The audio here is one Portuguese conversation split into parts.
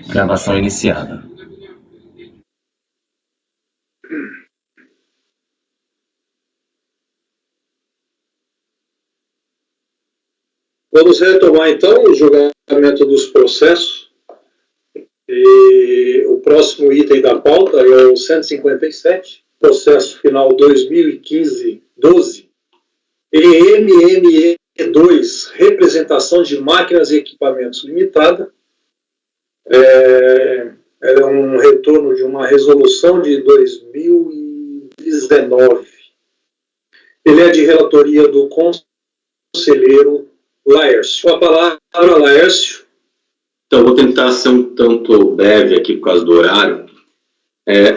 Gravação iniciada. Vamos retomar então o julgamento dos processos. E o próximo item da pauta é o 157, processo final 2015-12, EMME2, representação de máquinas e equipamentos limitada. É um retorno de uma resolução de 2019. Ele é de relatoria do conselheiro Laércio. Com a palavra, Laércio. Então, vou tentar ser um tanto breve aqui por causa do horário.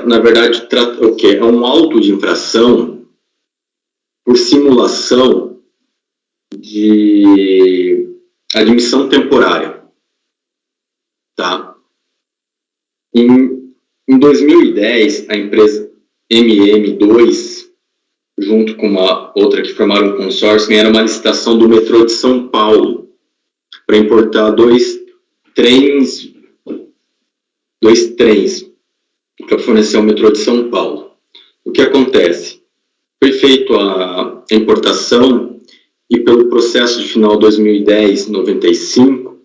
Na verdade, trata o quê? É um auto de infração por simulação de admissão temporária. Tá? Em 2010, a empresa MM2, junto com uma outra que formaram um consórcio, ganharam uma licitação do metrô de São Paulo para importar dois trens para fornecer ao metrô de São Paulo. O que acontece? Foi feita a importação e pelo processo de final 2010-95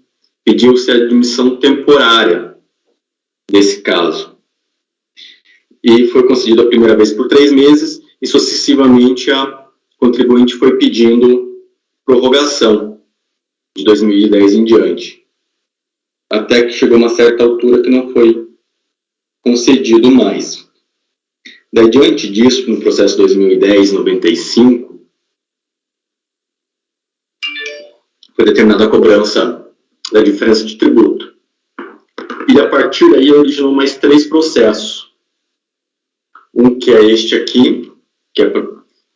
pediu-se a admissão temporária desse caso. E foi concedido a primeira vez por 3 meses e sucessivamente a contribuinte foi pedindo prorrogação de 2010 em diante. Até que chegou uma certa altura que não foi concedido mais. Daí, diante disso, no processo 2010-95, foi determinada a cobrança da diferença de tributo. E a partir daí originou mais 3 processos. Um que é este aqui,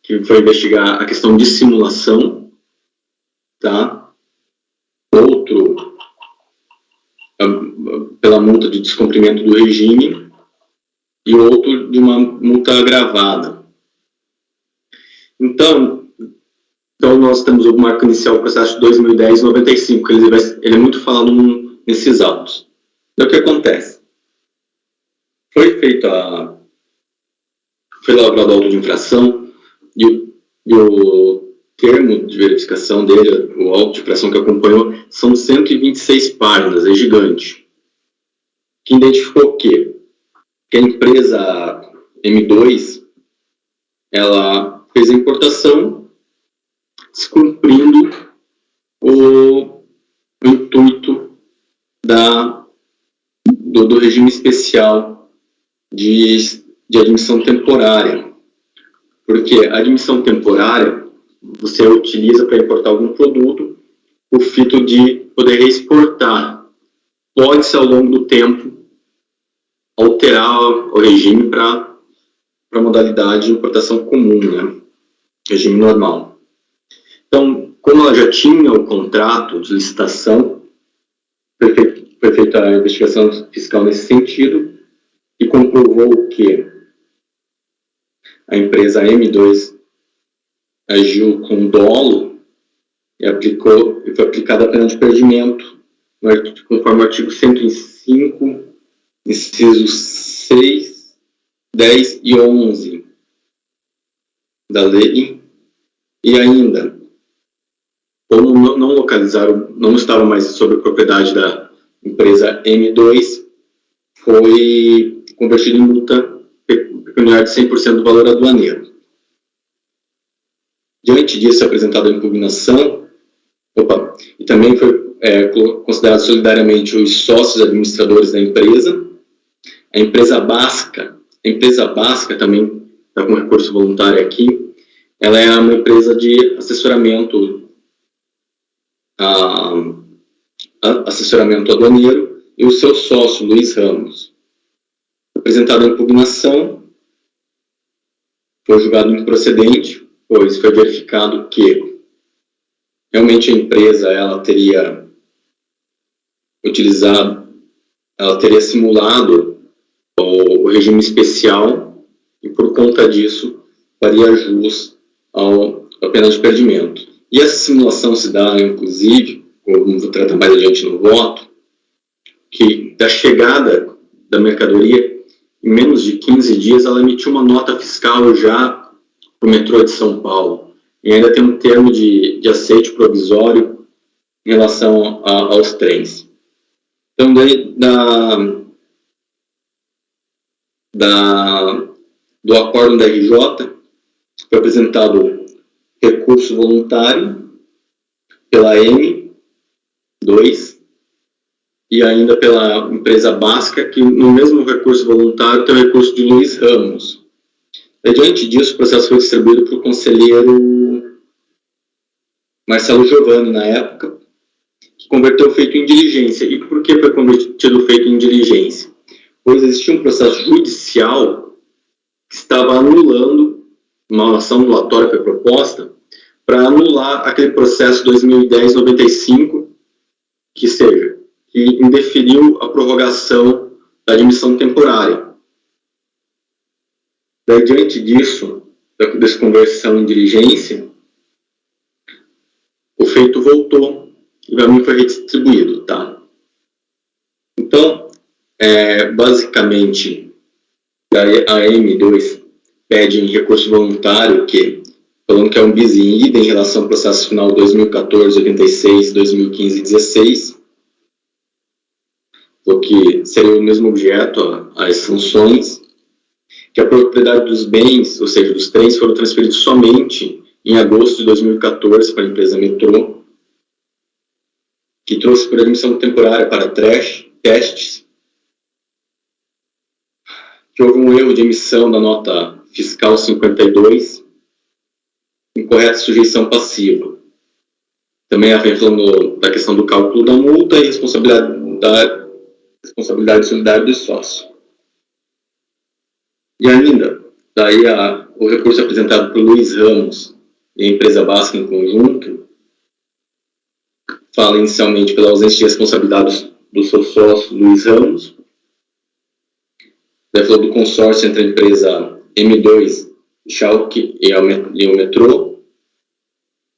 que foi investigar a questão de simulação, tá? Outro pela multa de descumprimento do regime e outro de uma multa agravada. Então nós temos o marco inicial do processo de 2010-95, que ele é muito falado nesses autos. Então, o que acontece? Foi elaborado o auto de infração e o termo de verificação dele, o auto de infração que acompanhou, são 126 páginas, é gigante. Que identificou o quê? Que a empresa M2, ela fez a importação descumprindo o intuito do regime especial de admissão temporária. Porque a admissão temporária você utiliza para importar algum produto o fito de poder reexportar. Pode-se, ao longo do tempo, alterar o regime para a modalidade de importação comum, né? Regime normal. Então, como ela já tinha o contrato de licitação, foi feita a investigação fiscal nesse sentido e comprovou que a empresa M2 agiu com dolo e foi aplicada a pena de perdimento, conforme o artigo 105, incisos 6, 10 e 11 da lei. E ainda, como não estava mais sob a propriedade da empresa M2, foi convertido em multa pecuniária de 100% do valor aduaneiro. Diante disso, apresentada a impugnação, e também foi considerado solidariamente os sócios administradores da empresa. A empresa Basca também está com recurso voluntário aqui. Ela é uma empresa de assessoramento aduaneiro, e o seu sócio, Luiz Ramos. Apresentada a impugnação, foi julgado improcedente, pois foi verificado que realmente a empresa teria simulado o regime especial e, por conta disso, faria jus à pena de perdimento. E essa simulação se dá, inclusive, como vou tratar mais adiante no voto, que da chegada da mercadoria, em menos de 15 dias, ela emitiu uma nota fiscal já para o metrô de São Paulo. E ainda tem um termo de aceite provisório em relação aos trens. Então, do acórdão da RJ, foi apresentado recurso voluntário pela M2 e ainda pela empresa Basca, que no mesmo recurso voluntário tem o recurso de Luiz Ramos. Diante disso, o processo foi distribuído para o conselheiro Marcelo Giovanni, na época, que converteu o feito em diligência. E por que foi convertido o feito em diligência? Pois existia um processo judicial que estava anulando, uma ação anulatória foi proposta, para anular aquele processo 2010-95, que indeferiu a prorrogação da admissão temporária. Daí, diante disso, dessa conversão em diligência, o feito voltou e para mim foi redistribuído, tá? Então, basicamente, a M2 pede em recurso voluntário falando que é um bis in idem em relação ao processo final 2014, 86, 2015 e 16, porque seria o mesmo objeto as sanções, que a propriedade dos bens, ou seja, dos trens, foram transferidos somente em agosto de 2014 para a empresa Metrô, que trouxe por admissão temporária para testes, que houve um erro de emissão da nota fiscal 52, incorreta sujeição passiva. Também falando da questão do cálculo da multa e responsabilidade solidária do sócio. E ainda, daí o recurso apresentado por Luiz Ramos e a empresa Basca em conjunto, fala inicialmente pela ausência de responsabilidade do seu sócio, Luiz Ramos, daí falou do consórcio entre a empresa M2, Schalke e o Metrô,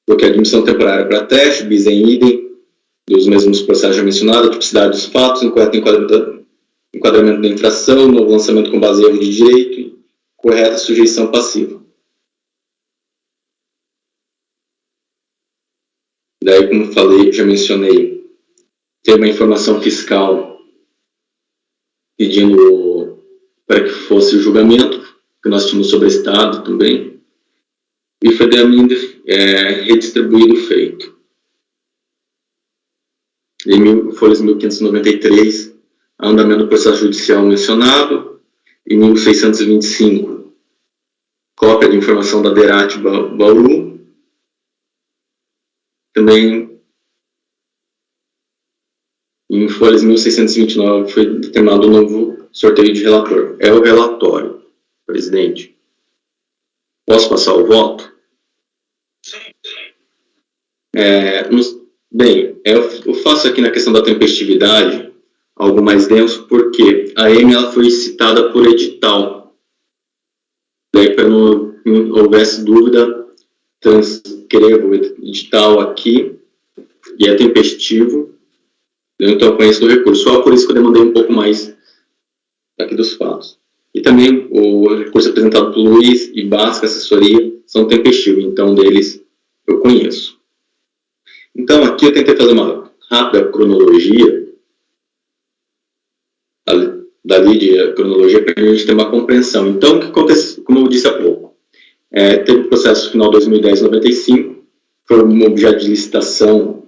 porque a admissão temporária para teste, bis in idem, dos mesmos processos já mencionados, a tipicidade dos fatos, enquadramento da infração, novo lançamento com base em erro de direito e correta sujeição passiva. Daí, como falei, já mencionei, ter uma informação fiscal pedindo para que fosse o julgamento, que nós tínhamos sobrestado também, e foi redistribuído o feito. Em folhas 1593, andamento do processo judicial mencionado, em 1625, cópia de informação da DERAT Bauru, também em folhas 1629 foi determinado um novo sorteio de relator. É o relatório, presidente. Posso passar o voto? Bem, eu faço aqui na questão da tempestividade algo mais denso, porque a M ela foi citada por edital. Daí, para não houvesse dúvida, transcrevo o edital aqui, e é tempestivo, então eu conheço do recurso. Só por isso que eu demandei um pouco mais aqui dos fatos. E também o recurso apresentado por Luiz e Basca Assessoria são tempestivos, então deles eu conheço. Então aqui eu tentei fazer uma rápida cronologia, dali de cronologia, para a gente ter uma compreensão. Então, o que acontece, como eu disse há pouco, teve o processo final 2010-95, foi um objeto de licitação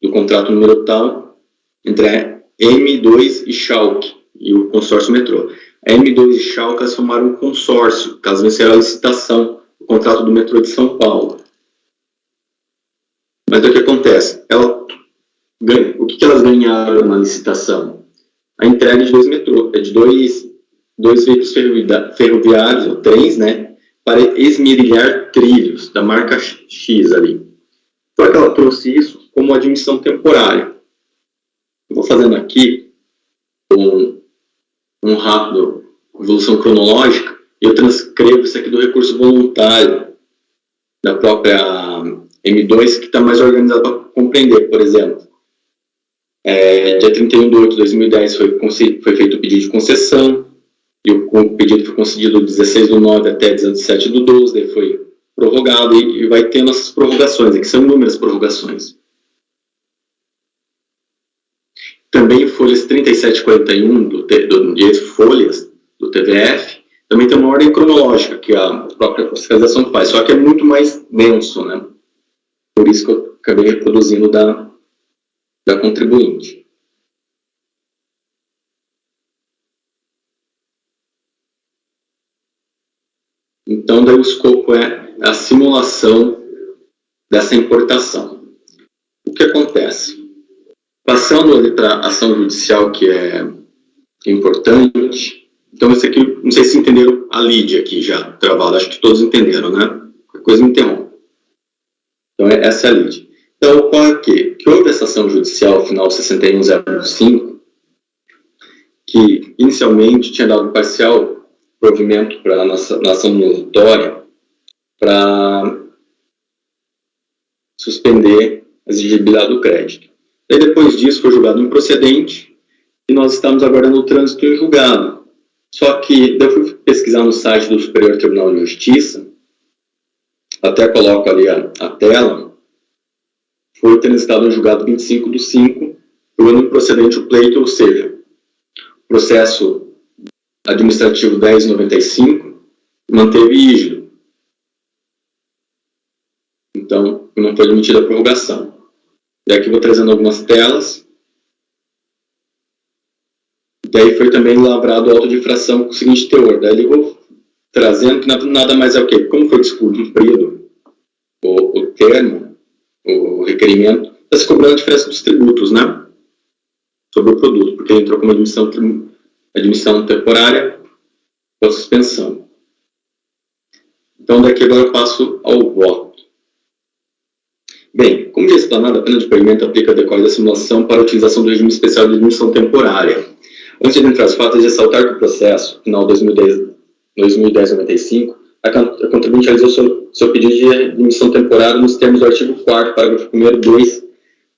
do contrato número tal, entre a M2 e Schalke, e o consórcio Metrô. A M2 e Schalke formaram um consórcio, caso venceram a licitação, o contrato do Metrô de São Paulo. Mas o que acontece? O que elas ganharam na licitação? A entrega de 2 metrô, de dois veículos ferroviários, ou trens, né, para esmerilhar trilhos da marca X ali. Só que ela trouxe isso como admissão temporária. Eu vou fazendo aqui um rápido evolução cronológica e eu transcrevo isso aqui do recurso voluntário da própria M2, que está mais organizado para compreender, por exemplo. Dia 31/8/2010 foi feito o pedido de concessão, e o pedido foi concedido do 16/9 até 17/12, daí foi prorrogado, e vai tendo essas prorrogações, que são inúmeras prorrogações. Também folhas 37 e 41 de folhas do TVF, também tem uma ordem cronológica que a própria fiscalização faz, só que é muito mais denso, né? Por isso que eu acabei reproduzindo da contribuinte. Então, daí o escopo é a simulação dessa importação. O que acontece? Passando ali para a ação judicial, que é importante. Então, esse aqui, não sei se entenderam a lide aqui já travada, acho que todos entenderam, né? Qualquer coisa me interrompe. Então, essa é a lide. Então, ocorre que houve essa ação judicial final 61/05, que inicialmente tinha dado parcial provimento para na ação notória para suspender a exigibilidade do crédito. E depois disso foi julgado improcedente e nós estamos agora no trânsito em julgado. Só que eu fui pesquisar no site do Superior Tribunal de Justiça, até coloco ali a tela, foi transitado no julgado 25/5, julgando improcedente o pleito, ou seja, processo administrativo 1095 manteve rígido. Então, não foi admitida a prorrogação. E aqui vou trazendo algumas telas. Daí foi também lavrado auto de infração com o seguinte teor. Daí eu vou trazendo que nada mais é o quê? Como foi cumprido o termo, o requerimento, está se cobrando a diferença dos tributos, né? Sobre o produto, porque ele entrou como admissão temporária ou suspensão. Então, daqui agora eu passo ao voto. Bem, como já explanado, a pena de impedimento aplica a decorrer da simulação para a utilização do regime especial de admissão temporária. Antes de entrar nos fatos, de ressaltar que o processo, final 2010-95, a contribuinte realizou seu pedido de admissão temporária nos termos do artigo 4º, parágrafo 1º, 2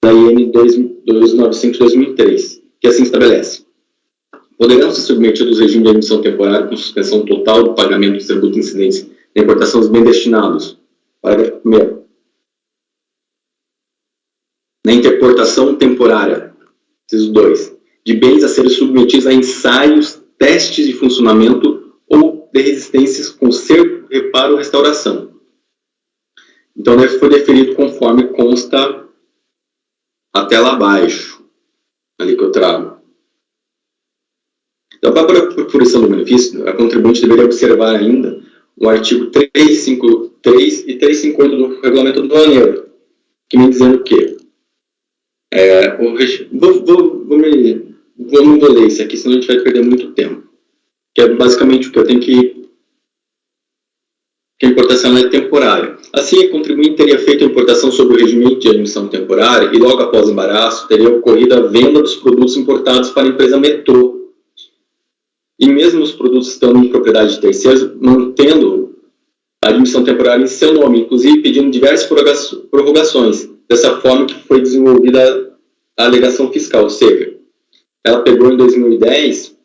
da IN 295/2003, que assim estabelece: poderão ser submetidos ao regime de admissão temporária com suspensão total do pagamento dos tributos incidentes na importação dos bens destinados. Parágrafo 1º. Na interportação temporária, inciso 2, de bens a serem submetidos a ensaios, testes de funcionamento ou de resistências, conserto, reparo ou restauração. Então, foi definido conforme consta a tela abaixo, ali que eu trago. Então, para a fruição do benefício, a contribuinte deveria observar ainda o artigo 353 e 358 do Regulamento Aduaneiro, que me dizendo que não vou ler isso aqui, senão a gente vai perder muito tempo. Que é basicamente o que eu tenho que a importação é temporária. Assim, a contribuinte teria feito a importação sob o regime de admissão temporária e logo após o embaraço teria ocorrido a venda dos produtos importados para a empresa Metrô. E mesmo os produtos estando em propriedade de terceiros, mantendo a admissão temporária em seu nome, inclusive pedindo diversas prorrogações. Dessa forma que foi desenvolvida a alegação fiscal, ou seja, ela pegou em 2010,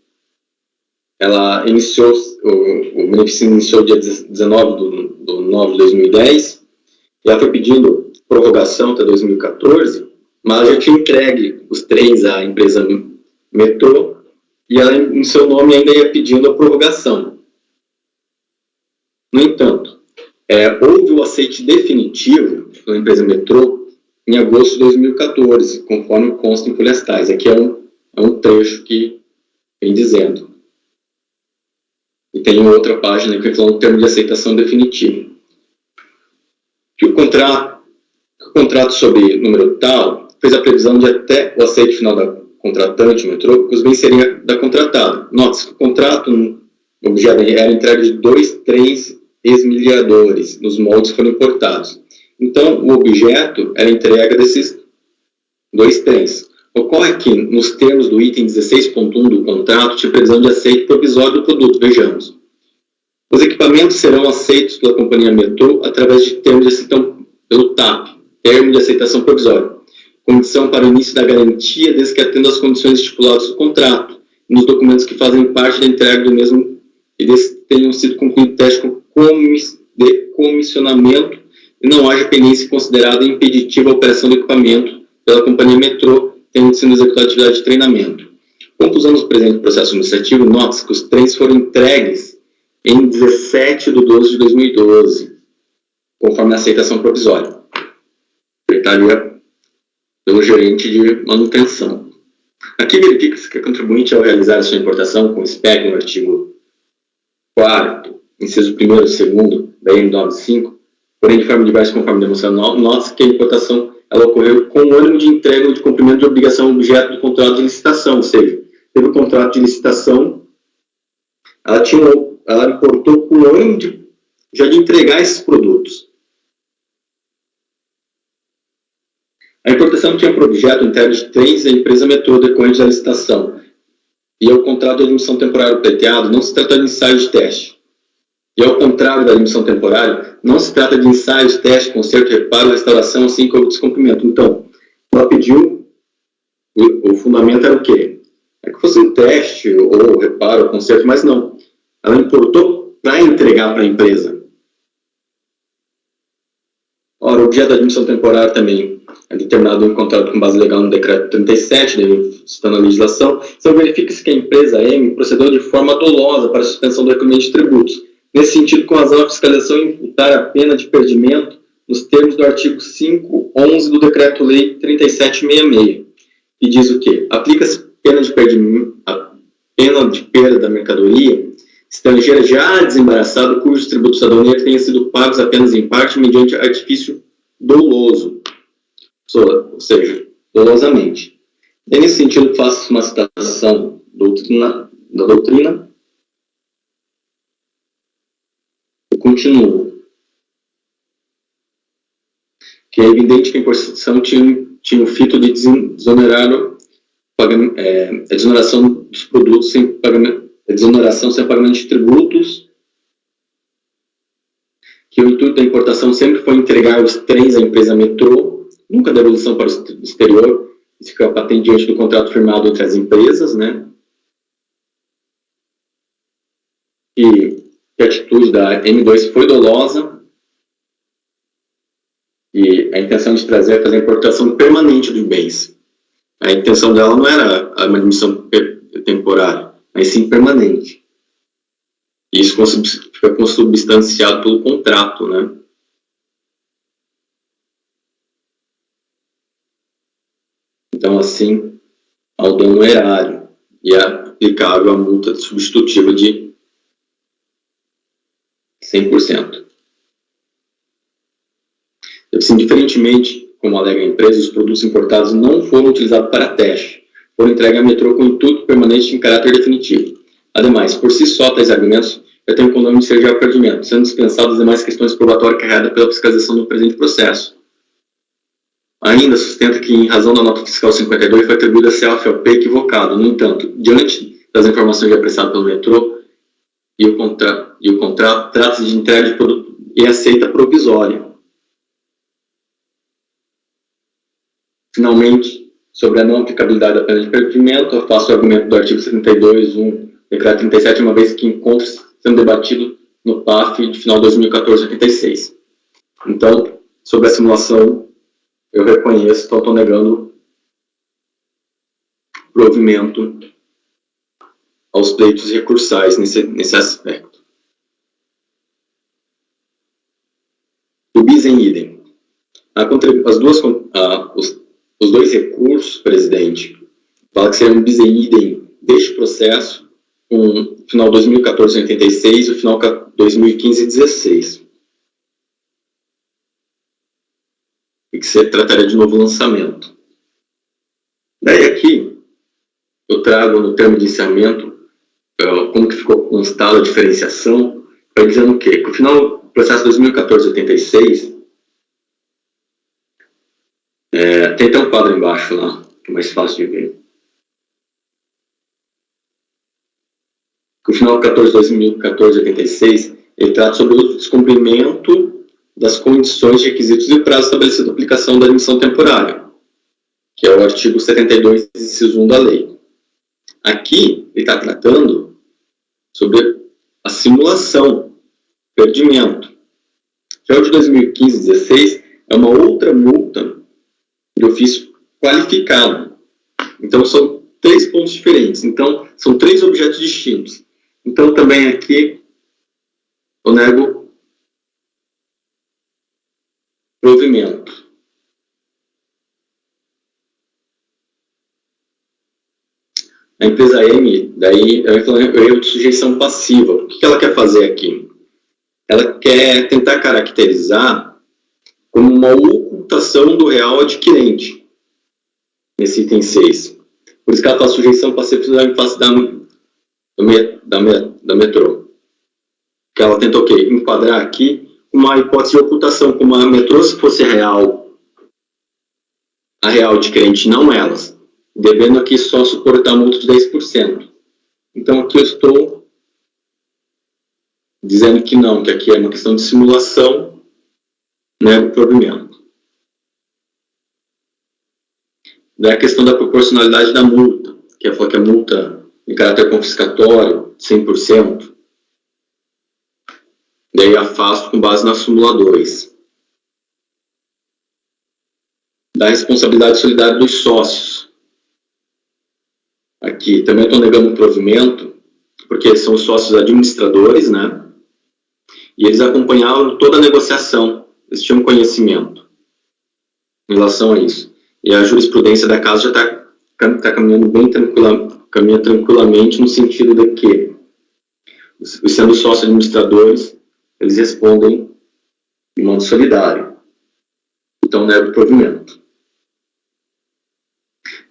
ela iniciou, o benefício iniciou dia 19/9/2010, e ela foi pedindo prorrogação até 2014, mas ela já tinha entregue os trens à empresa Metrô, e ela, em seu nome, ainda ia pedindo a prorrogação. No entanto, houve o aceite definitivo pela empresa Metrô em agosto de 2014, conforme consta em folhas tais. Aqui é um trecho que vem dizendo. E tem outra página que é o termo de aceitação definitivo. Que o contrato sob número tal fez a previsão de até o aceite final da contratante, Metrô, que os bens seriam da contratada. Note-se que o contrato era entregue de 2 trens esmilhadores, nos moldes que foram importados. Então, o objeto era a entrega desses 2 trens. Ocorre que, nos termos do item 16.1 do contrato, tinha previsão de aceite provisório do produto. Vejamos. Os equipamentos serão aceitos pela companhia Metrô através de termos de aceitação pelo TAP, termo de aceitação provisória, condição para o início da garantia, desde que atenda às condições estipuladas no contrato, nos documentos que fazem parte da entrega do mesmo e desde que tenham sido concluído teste de comissionamento e não haja pendência considerada impeditiva a operação do equipamento pela companhia Metrô, tendo sido executada atividade de treinamento. Conclusão do presente processo administrativo, nota-se que os trens foram entregues em 17/12/2012, conforme a aceitação provisória. Secretaria pelo gerente de manutenção. Aqui verifica-se que a contribuinte, ao realizar a sua importação com SPEC no artigo 4º, inciso 1º e 2º da M95, porém de forma diversa conforme demonstrado, nota-se que a importação ela ocorreu com o ânimo de entrega ou de cumprimento de obrigação objeto do contrato de licitação, ou seja, teve o contrato de licitação, ela importou com o ânimo de entregar esses produtos. A importação tinha por objeto entrega de trens da empresa Metrô decorrente da licitação, e ao contrato de admissão temporária pleiteado, não se trata de ensaio de teste. E ao contrário da admissão temporária, não se trata de ensaio de teste, conserto, reparo, restauração, assim como descumprimento. Então, ela pediu, o fundamento era o quê? É que fosse um teste, ou reparo, ou conserto, mas não. Ela importou para entregar para a empresa. Ora, o objeto da admissão temporária também é determinado em contrato com base legal no decreto 37, citando a legislação. Então, verifica-se que a empresa M procedeu de forma dolosa para a suspensão do recolhimento de tributos. Nesse sentido, com razão, a fiscalização imputar a pena de perdimento nos termos do artigo 5.11 do Decreto-Lei 3766, que diz o quê? Aplica-se a pena de perda da mercadoria estrangeira já desembaraçada, cujos tributos aduaneiros tenham sido pagos apenas em parte mediante artifício doloso, ou seja, dolosamente. E nesse sentido, faço uma citação da doutrina. Eu continuo. Que é evidente que a importação tinha o fito de desonerar a desoneração dos produtos sem pagamento, a desoneração sem pagamento de tributos, que o intuito da importação sempre foi entregar os trens à empresa Metrô, nunca devolução para o exterior, isso fica patente diante do contrato firmado entre as empresas, né? E a atitude da M2 foi dolosa, e a intenção de fazer a importação permanente dos bens. A intenção dela não era uma admissão temporária, mas sim permanente. E isso fica consubstanciado pelo contrato, né? Então, assim, ao dano erário, e é aplicável a multa substitutiva de 100%. Assim, diferentemente, como alega a empresa, os produtos importados não foram utilizados para teste, foram entregues à Metrô com intuito permanente em caráter definitivo. Ademais, por si só, tais argumentos já têm o condômino de ser de perdimento, sendo dispensadas as demais questões probatórias carregadas pela fiscalização do presente processo. Ainda sustenta que, em razão da nota fiscal 52, foi atribuída a CFOP equivocado. No entanto, diante das informações já prestadas pelo Metrô e o contrato, trata-se de entrega de produto e aceita provisória. Finalmente, sobre a não aplicabilidade da pena de perdimento, eu faço o argumento do artigo 72.1, decreto 37, uma vez que encontra-se sendo debatido no PAF de final de 2014-86. Então, sobre a simulação, eu reconheço, então estou negando provimento aos pleitos recursais nesse aspecto. O bis em idem. Os dois recursos, presidente, fala que serão um bis em idem deste processo, com o final 2014-86 e o final 2015-16. E que se trataria de novo lançamento. Daí aqui, eu trago no termo de encerramento como que ficou constada a diferenciação, vai dizendo o quê? Que o final do processo 2014-86 tem até um quadro embaixo lá, que é mais fácil de ver. Que o final 2014-86 ele trata sobre o descumprimento das condições, requisitos e prazo estabelecido na aplicação da admissão temporária. que é o artigo 72, inciso 1 da lei. Aqui, ele está tratando sobre a simulação, perdimento. Já o de 2015-16 é uma outra multa de ofício qualificado. Então, são 3 pontos diferentes. Então, são 3 objetos distintos. Então, também aqui, eu nego provimento. A empresa M, daí, ela falou erro de sujeição passiva. O que ela quer fazer aqui? Ela quer tentar caracterizar como uma ocultação do real adquirente, nesse item 6. Por isso que ela faz sujeição passiva em face da Metrô. Que ela tenta, enquadrar aqui uma hipótese de ocultação, como a Metrô, se fosse real, a real adquirente, não elas, devendo aqui só suportar multa de 10%. Então, aqui eu estou dizendo que não, que aqui é uma questão de simulação, né, do provimento. Daí a questão da proporcionalidade da multa, que é a multa em caráter confiscatório, 100%. Daí afasto com base na súmula 2. Da responsabilidade solidária dos sócios. Aqui também estou negando o provimento, porque eles são sócios administradores, né? E eles acompanhavam toda a negociação, eles tinham conhecimento em relação a isso. E a jurisprudência da casa já está caminhando bem tranquilamente no sentido de que, sendo sócios administradores, eles respondem de modo solidário. Então, nego o provimento.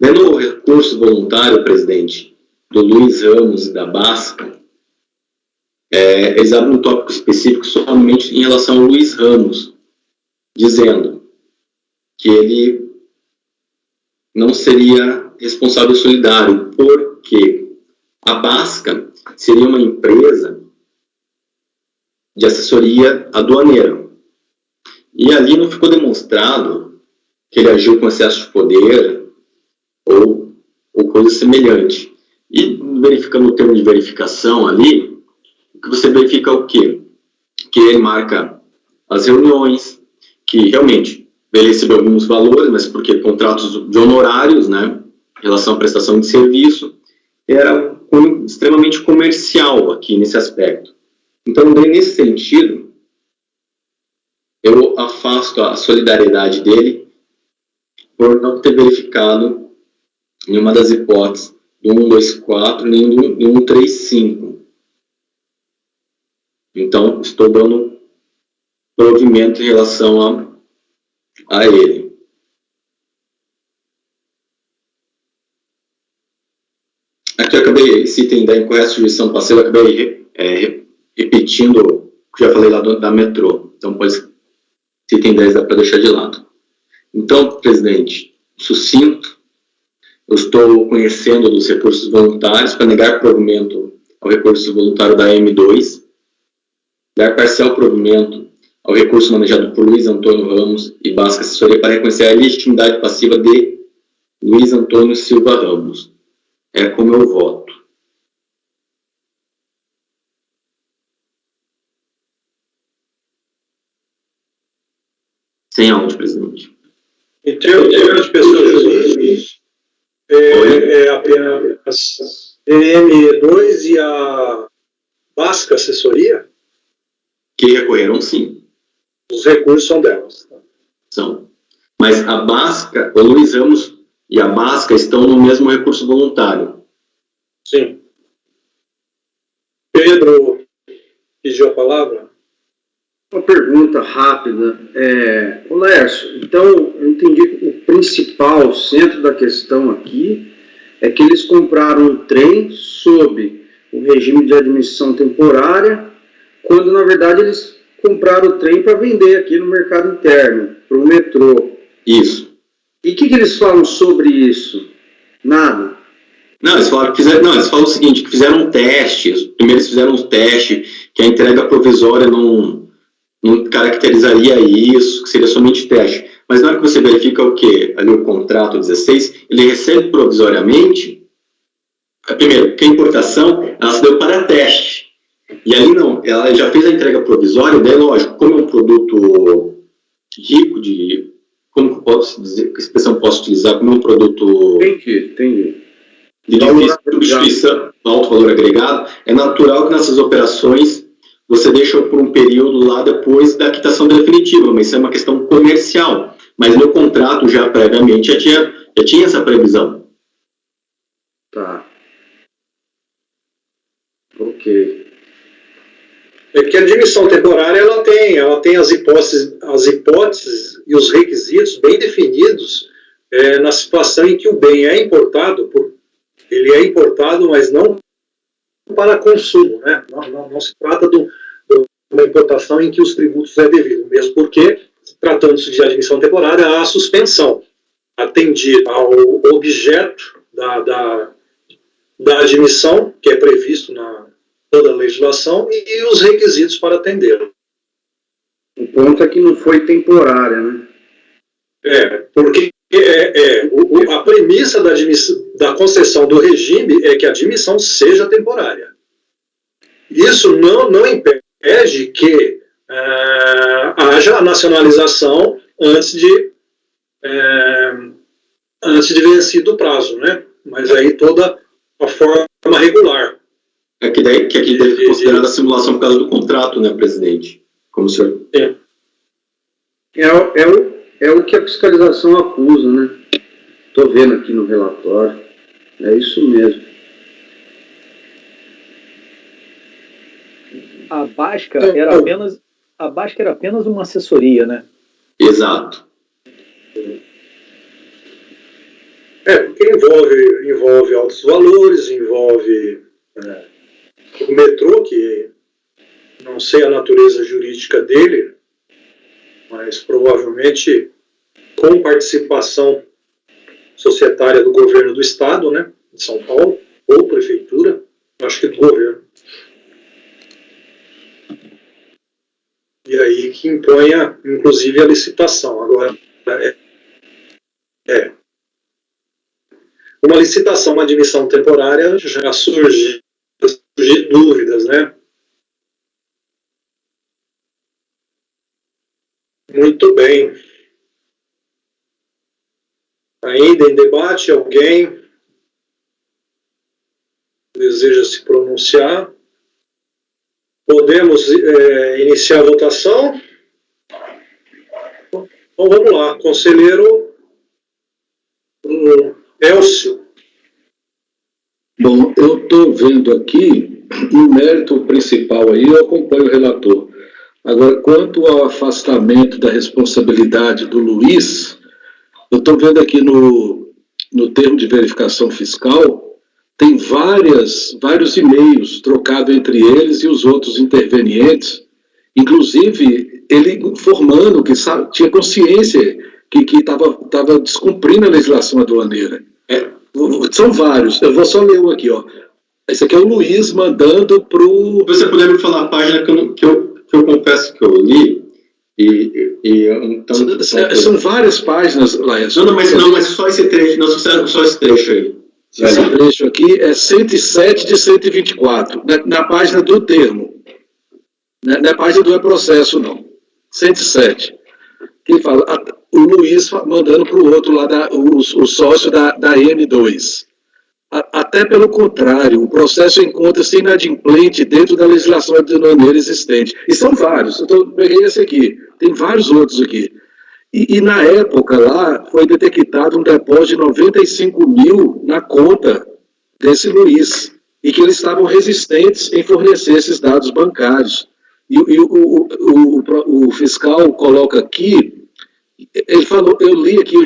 No recurso voluntário, presidente, do Luiz Ramos e da Basca, eles abrem um tópico específico somente em relação ao Luiz Ramos, dizendo que ele não seria responsável solidário, porque a Basca seria uma empresa de assessoria aduaneira. E ali não ficou demonstrado que ele agiu com excesso de poder ou coisa semelhante. E verificando o termo de verificação ali, que você verifica o quê? Que ele marca as reuniões, que realmente ele recebeu alguns valores, mas porque contratos de honorários, né, em relação à prestação de serviço, era extremamente comercial aqui nesse aspecto. Então, nesse sentido, eu afasto a solidariedade dele por não ter verificado nenhuma das hipóteses do 124 nem do 135. Então, estou dando provimento em relação a ele. Aqui eu acabei, esse item da incorreta sujeição passiva, eu acabei repetindo o que eu já falei lá da Metrô. Então, pois, esse item 10 dá para deixar de lado. Então, presidente, sucinto, eu estou conhecendo dos recursos voluntários para negar provimento ao recurso voluntário da M2, dar parcial provimento ao recurso manejado por Luiz Antônio Ramos e Basca Assessoria para reconhecer a legitimidade passiva de Luiz Antônio Silva Ramos. É como eu voto. Sem áudio, presidente. Em termos de pessoas jurídicas, apenas M2 e a Basca Assessoria? Que recorreram, sim. Os recursos são delas. São. Mas a Basca, o Luiz Ramos e a Basca estão no mesmo recurso voluntário. Sim. Pedro pediu a palavra? Uma pergunta rápida. Lércio, então eu entendi que o principal centro da questão aqui é que eles compraram um trem sob o regime de admissão temporária, quando na verdade eles compraram o trem para vender aqui no mercado interno, para o metrô. Isso. E o que eles falam sobre isso? Nada. Não, eles falam o seguinte, que fizeram um teste. Primeiro eles fizeram um teste, que a entrega provisória não caracterizaria isso, que seria somente teste. mas na hora que você verifica o quê? Ali o contrato 16, ele recebe provisoriamente, primeiro, que a importação, ela se deu para teste. E ali não, ela já fez a entrega provisória, daí lógico, como é um produto rico de, como que posso dizer, que expressão posso utilizar, como é um produto Entendi. de difícil substituição, alto valor agregado, é natural que nessas operações você deixa por um período lá depois da quitação definitiva, mas isso é uma questão comercial. Mas no contrato já previamente já tinha essa previsão. Tá. Ok. É que a admissão temporária ela tem as hipóteses e os requisitos bem definidos na situação em que o bem é importado, ele é importado, mas não para consumo, né? Não se trata de uma importação em que os tributos é devido, mesmo porque, tratando-se de admissão temporária, há a suspensão, atendida ao objeto da admissão, que é previsto na toda a legislação, e os requisitos para atendê-lo. O ponto é que não foi temporária, né? Porque a premissa da concessão do regime é que a admissão seja temporária. Isso não impede que haja a nacionalização antes de vencido o prazo, né? Mas aí toda a forma regular. Que aqui deve ser considerada a simulação por causa do contrato, né, presidente? Como o senhor... É o que a fiscalização acusa, né? Estou vendo aqui no relatório. É isso mesmo. A BASCA era apenas uma assessoria, né? Exato. Porque envolve altos valores, envolve o metrô, que não sei a natureza jurídica dele, mas provavelmente com participação societária do governo do estado, né, de São Paulo, ou prefeitura, acho que do governo. E aí que imponha, inclusive, a licitação. Agora, uma licitação, uma admissão temporária, já surge dúvidas, né? Muito bem. Ainda em debate, alguém deseja se pronunciar? Podemos iniciar a votação? Então vamos lá. Conselheiro Elcio. Bom, eu estou vendo aqui, no mérito principal aí, eu acompanho o relator. Agora, quanto ao afastamento da responsabilidade do Luiz, eu estou vendo aqui no termo de verificação fiscal, tem vários e-mails trocados entre eles e os outros intervenientes, inclusive ele informando que tinha consciência que estava descumprindo a legislação aduaneira. São vários, eu vou só ler um aqui, ó. Esse aqui é o Luiz mandando para o... Você puder me falar a página que eu confesso que eu li, então... São várias páginas, Laércio. Mas só esse trecho, só esse trecho aí. Esse trecho aqui é 107 de 124, na página do termo. Não é página do processo, não. 107. Que fala, o Luiz mandando para o outro lá, o sócio da M2. Até pelo contrário, o processo encontra-se inadimplente dentro da legislação aduaneira existente. E são vários, eu peguei esse aqui, tem vários outros aqui. E na época lá foi detectado um depósito de 95 mil na conta desse Luiz, e que eles estavam resistentes em fornecer esses dados bancários. E o fiscal coloca aqui, ele falou, eu li aqui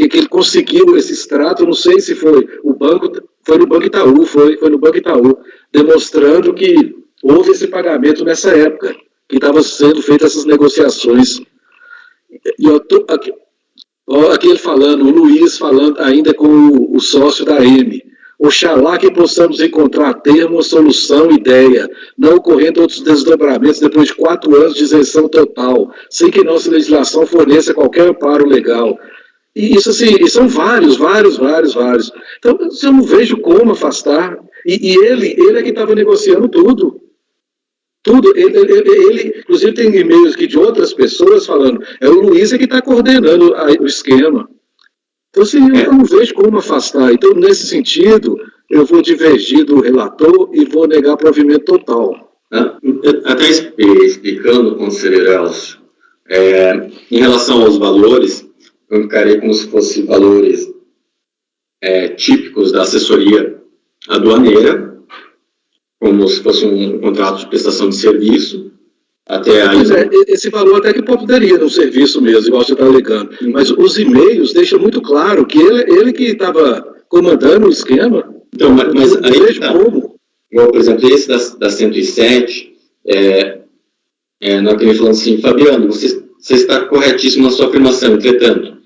que ele conseguiu esse extrato, não sei se foi o banco, foi no Banco Itaú, foi no Banco Itaú, demonstrando que houve esse pagamento nessa época, que estavam sendo feitas essas negociações. E aqui ele falando, o Luiz falando ainda com o sócio da M. Oxalá que possamos encontrar termo, solução, ideia, não ocorrendo outros desdobramentos depois de 4 anos de isenção total, sem que nossa legislação forneça qualquer amparo legal. E isso, assim, e são vários. Então, eu não vejo como afastar. E ele é que estava negociando tudo. Ele, inclusive, tem e-mails aqui de outras pessoas falando, é o Luiz que está coordenando o esquema. Então, assim, eu não vejo como afastar. Então, nesse sentido, eu vou divergir do relator e vou negar provimento total. Até explicando, conselheiro Elcio, em relação aos valores, eu encarei como se fossem valores típicos da assessoria aduaneira, como se fosse um contrato de prestação de serviço, até aí... Esse valor até que poderia no serviço mesmo, igual você está alegando. Mas os e-mails deixam muito claro que ele que estava comandando o esquema. Então, mas aí vejo como. Igual, por exemplo, esse da 107, nós queremos falando assim, Fabiano, você está corretíssimo na sua afirmação, entretanto,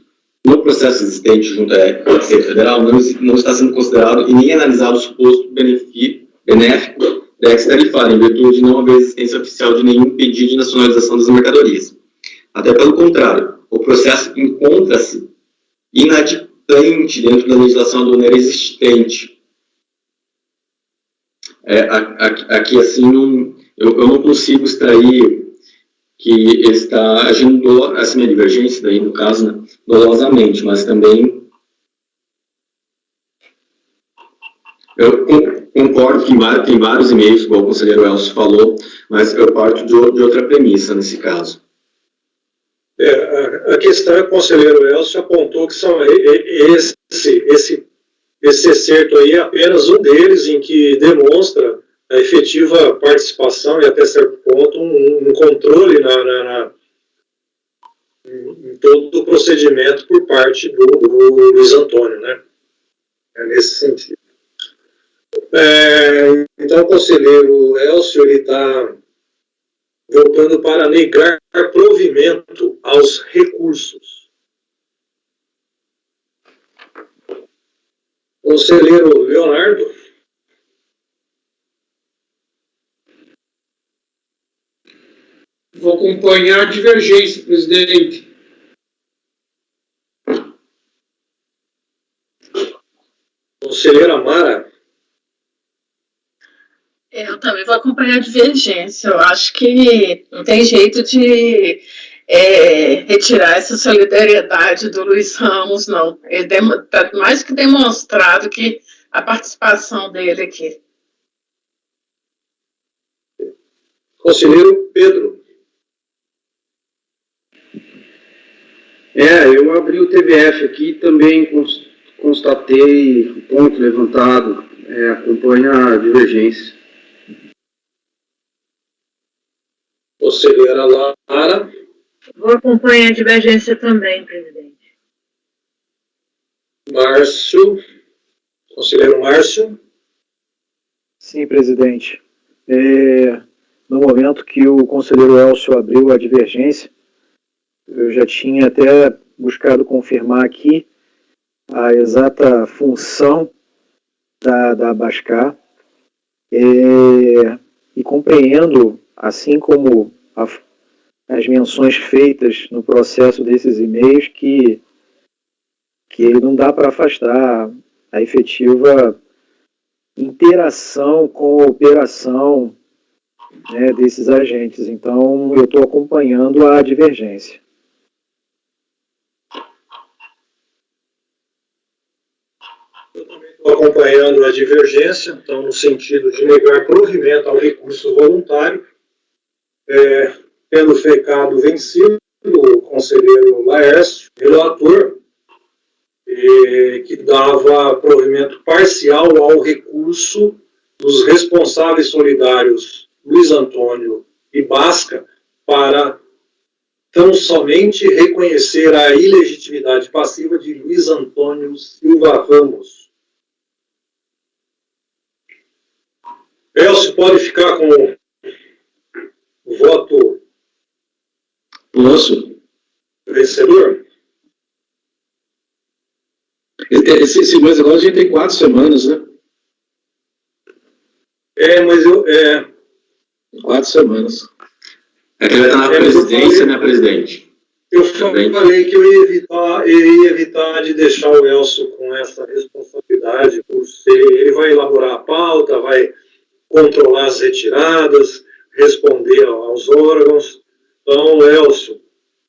no processo existente junto à Receita Federal, não está sendo considerado e nem analisado o suposto benéfico da ex-tarifária, em virtude de não haver existência oficial de nenhum pedido de nacionalização das mercadorias. Até pelo contrário, o processo encontra-se inadimplente dentro da legislação aduaneira existente. Aqui, assim, eu não consigo extrair que ele está agindo, assim, a divergência, daí, no caso, né, dolosamente, mas também eu concordo que tem vários e-mails, igual o conselheiro Elcio falou, mas eu parto de outra premissa nesse caso. A questão é que o conselheiro Elcio apontou que são esse excerto aí é apenas um deles, em que demonstra a efetiva participação e, até certo ponto, um controle em todo o procedimento por parte do Luiz Antônio, né? É nesse sentido. Então, o conselheiro Elcio está voltando para negar provimento aos recursos. Conselheiro Leonardo. Vou acompanhar a divergência, presidente. Conselheira Mara. Eu também vou acompanhar a divergência. Eu acho que não tem jeito de retirar essa solidariedade do Luiz Ramos, não. Ele está mais que demonstrado que a participação dele aqui. Conselheiro Pedro. Eu abri o TBF aqui e também constatei o ponto levantado, acompanha a divergência. Conselheira Lara. Vou acompanhar a divergência também, presidente. Márcio. Conselheiro Márcio. Sim, presidente. No momento que o conselheiro Elcio abriu a divergência, eu já tinha até buscado confirmar aqui a exata função da Abascar, e compreendo, assim como as menções feitas no processo desses e-mails, que não dá para afastar a efetiva interação com a operação, né, desses agentes. Então, eu estou acompanhando a divergência. Eu também estou acompanhando a divergência, então, no sentido de negar provimento ao recurso voluntário, pelo fecado vencido, o conselheiro Laércio, relator, que dava provimento parcial ao recurso dos responsáveis solidários Luiz Antônio e Basca para tão somente reconhecer a ilegitimidade passiva de Luiz Antônio Silva Ramos. Elcio, pode ficar com o voto Posso? vencedor? Esse mês agora a gente tem 4 semanas, né? Mas eu... 4 semanas. É que ele está na presidência, né, presidente? Eu falei que eu ia evitar de deixar o Elcio com essa responsabilidade, por ser, ele vai elaborar a pauta, vai controlar as retiradas, responder aos órgãos. Então, Elcio,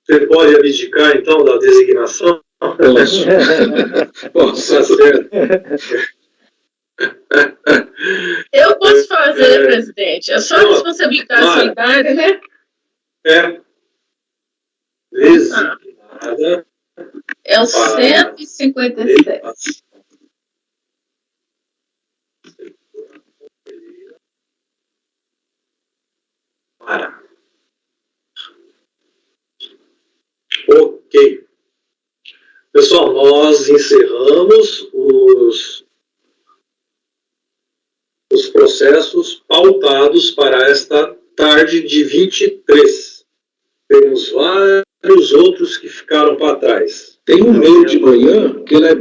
você pode abdicar, então, da designação? Posso. Posso. Tá certo. Eu posso fazer, presidente. É só responsabilidade solidária, né? Designada. É o 157. Ok. Pessoal, nós encerramos os processos pautados para esta tarde de 23. Temos vários outros que ficaram para trás. Tem um meio de manhã que ele é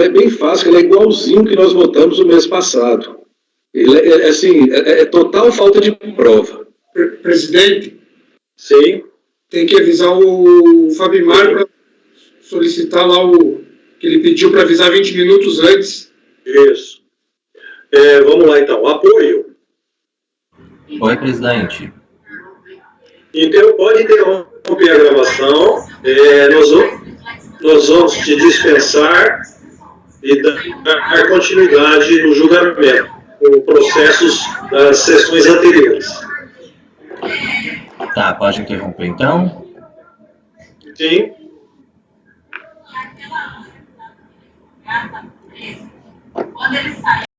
bem fácil, ele é igualzinho que nós votamos no mês passado. Ele é total falta de prova. Presidente, Sim. tem que avisar o Fabimar para solicitar lá o que ele pediu para avisar 20 minutos antes. Isso. Vamos lá, então. Apoio. Oi, presidente. Então, pode interromper a gravação. Nós vamos te dispensar e dar continuidade no julgamento, com processos das sessões anteriores. Tá, pode interromper então? Sim.